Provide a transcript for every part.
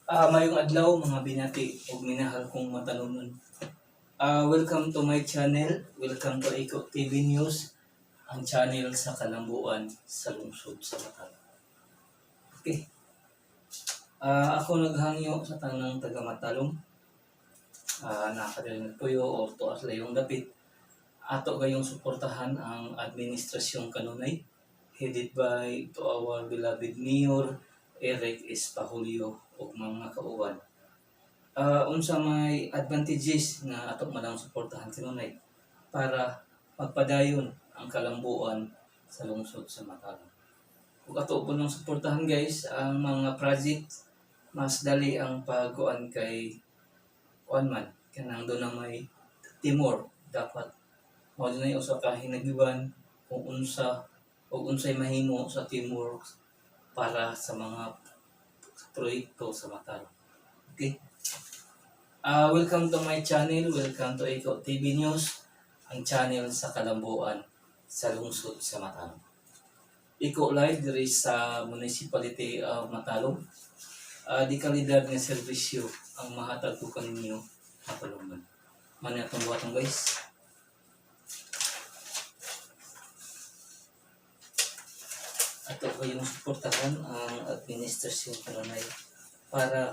Mayong adlaw mga binati ug minahal kong matalunon. Welcome to my channel. Welcome to Iko TV News, ang channel sa kalambuan sa lungsod sa Matalom. Okay. Ako naghangyo sa tanang taga Matalom. Nakadali nagpuyo o tuas layong dapit. Ato gayong suportahan ang administrasyong kanunay, headed by to our beloved Mayor Eric S. Pahulio ug mga kauban. Unsa may advantages nga ato malang suportahan kanunay para magpadayon ang kalambuan sa lungsod sa Matalom. Ug ato po nang suportahan guys ang mga project mas dali ang pagkuan kay kuan man kanang do na may timor dapat mao dinay usa ka hinagiban kung unsa o unsay mahimo sa teamwork para sa mga proyekto sa Matalom. Okay? Welcome to my channel. Welcome to Iko TV News, ang channel sa kalambuan sa lungsod sa Matalom. Iko live diri sa municipality of Matalom. Di kalidad nga serbisyo ang mahatag ko kaninyo Matalom. Mani atong buhatong guys. Ato kayong suportahan ang administrasyon kanunay para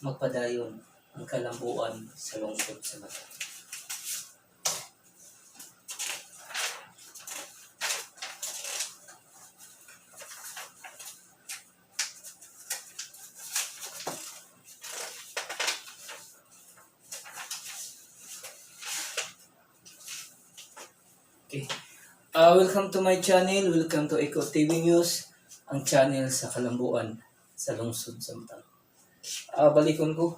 magpadayon ang kalambuan sa lungsod sa Matalom. Okay. Welcome to my channel. Welcome to Iko TV News, ang channel sa kalambuan sa lungsod sa Matalom. Balikon ko,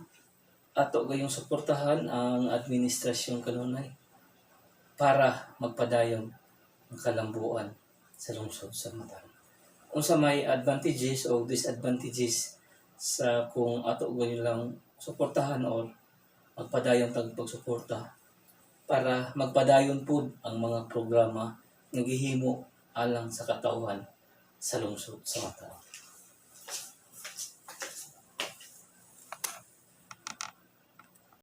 ato gayong suportahan ang administrasyong kanunay para magpadayon ang kalambuan sa lungsod sa Matalom. Unsa may advantages o disadvantages sa kung ato ganyo lang suportahan o magpadayon tag pagsuporta para magpadayon pud ang mga programa naghihimo alang sa katauhan sa lungsod sa Matalom.